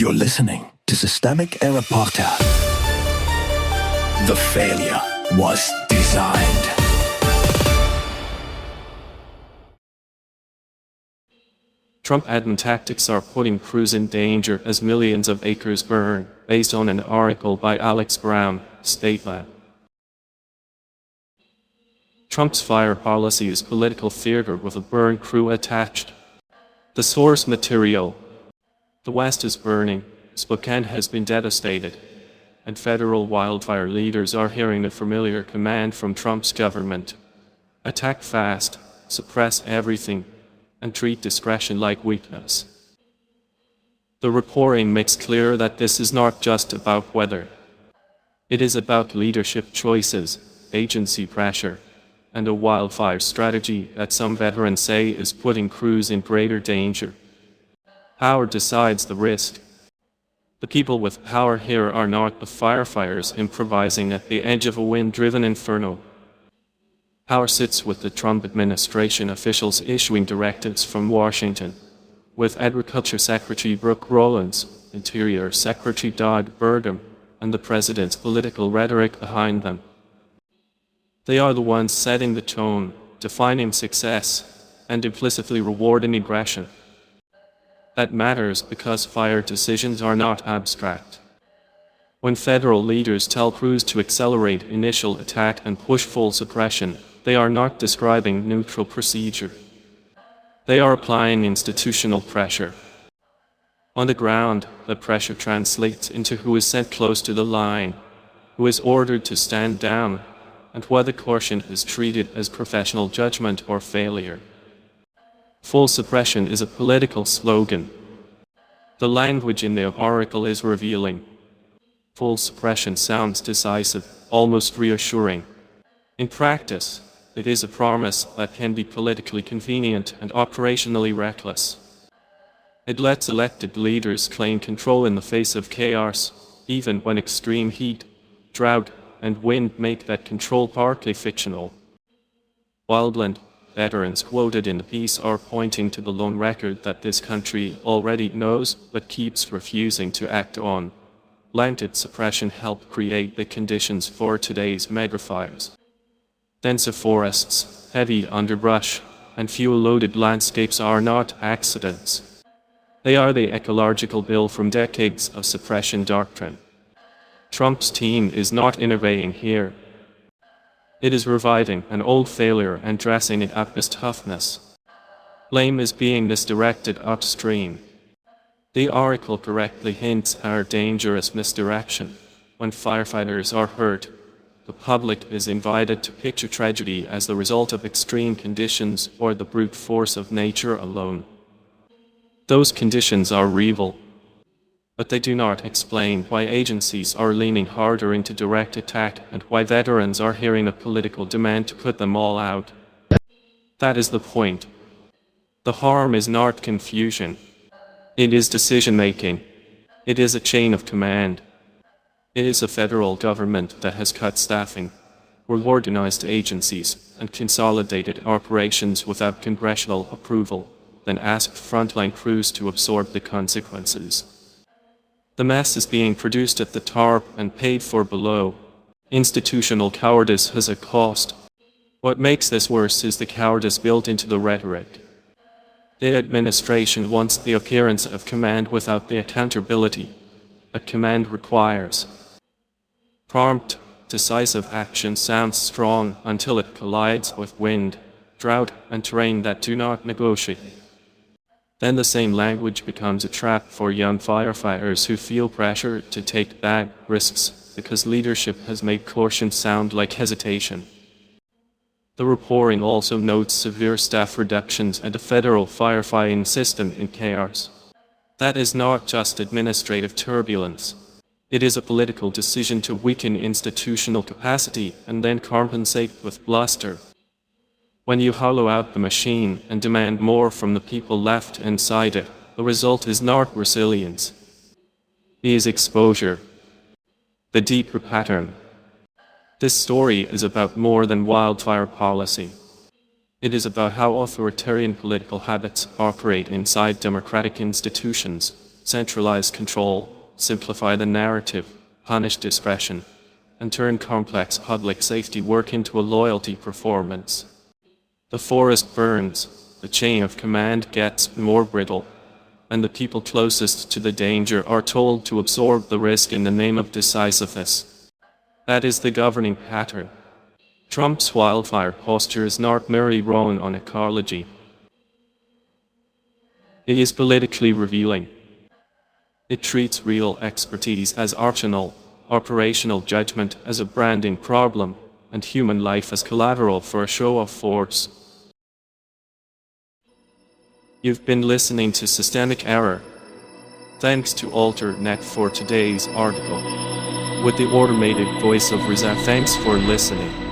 You're listening to Systemic Error Podcast. The failure was designed. Trump admin tactics are putting crews in danger as millions of acres burn, based on an article by Alex Brown, Statelab. Trump's fire policy is political theater with a burn crew attached. The source material. The West is burning, Spokane has been devastated, and federal wildfire leaders are hearing the familiar command from Trump's government. Attack fast, suppress everything, and treat discretion like weakness. The reporting makes clear that this is not just about weather. It is about leadership choices, agency pressure, and a wildfire strategy that some veterans say is putting crews in greater danger. Power decides the risk. The people with power here are not the firefighters improvising at the edge of a wind-driven inferno. Power sits with the Trump administration officials issuing directives from Washington, with Agriculture Secretary Brooke Rollins, Interior Secretary Doug Burgum, and the president's political rhetoric behind them. They are the ones setting the tone, defining success, and implicitly rewarding aggression. That matters because fire decisions are not abstract. When federal leaders tell crews to accelerate initial attack and push full suppression, they are not describing neutral procedure. They are applying institutional pressure. On the ground, the pressure translates into who is sent close to the line, who is ordered to stand down, and whether caution is treated as professional judgment or failure. Full suppression is a political slogan. The language in the article is revealing. Full suppression sounds decisive, almost reassuring. In practice, it is a promise that can be politically convenient and operationally reckless. It lets elected leaders claim control in the face of chaos, even when extreme heat, drought, and wind make that control partly fictional. Wildland veterans quoted in the piece are pointing to the lone record that this country already knows but keeps refusing to act on. Landed suppression helped create the conditions for today's megafires. Denser forests, heavy underbrush, and fuel-loaded landscapes are not accidents. They are the ecological bill from decades of suppression doctrine. Trump's team is not innovating here. It is reviving an old failure and dressing it up as toughness. Blame is being misdirected upstream. The article correctly hints at dangerous misdirection. When firefighters are hurt, the public is invited to picture tragedy as the result of extreme conditions or the brute force of nature alone. Those conditions are real, but they do not explain why agencies are leaning harder into direct attack and why veterans are hearing a political demand to put them all out. That is the point. The harm is not confusion. It is decision-making. It is a chain of command. It is a federal government that has cut staffing, reorganized agencies, and consolidated operations without congressional approval, then asked frontline crews to absorb the consequences. The mess is being produced at the top and paid for below. Institutional cowardice has a cost. What makes this worse is the cowardice built into the rhetoric. The administration wants the appearance of command without the accountability that command requires. Prompt, decisive action sounds strong until it collides with wind, drought, and terrain that do not negotiate. Then the same language becomes a trap for young firefighters who feel pressure to take bad risks because leadership has made caution sound like hesitation. The reporting also notes severe staff reductions and a federal firefighting system in chaos. That is not just administrative turbulence. It is a political decision to weaken institutional capacity and then compensate with bluster. When you hollow out the machine and demand more from the people left inside it, the result is not resilience. It is exposure. The deeper pattern. This story is about more than wildfire policy. It is about how authoritarian political habits operate inside democratic institutions, centralize control, simplify the narrative, punish discretion, and turn complex public safety work into a loyalty performance. The forest burns, the chain of command gets more brittle, and the people closest to the danger are told to absorb the risk in the name of decisiveness. That is the governing pattern. Trump's wildfire posture is not merely wrong on ecology. It is politically revealing. It treats real expertise as optional, operational judgment as a branding problem, and human life as collateral for a show of force. You've been listening to Systemic Error. Thanks to AlterNet for today's article. With the automated voice of Riza, thanks for listening.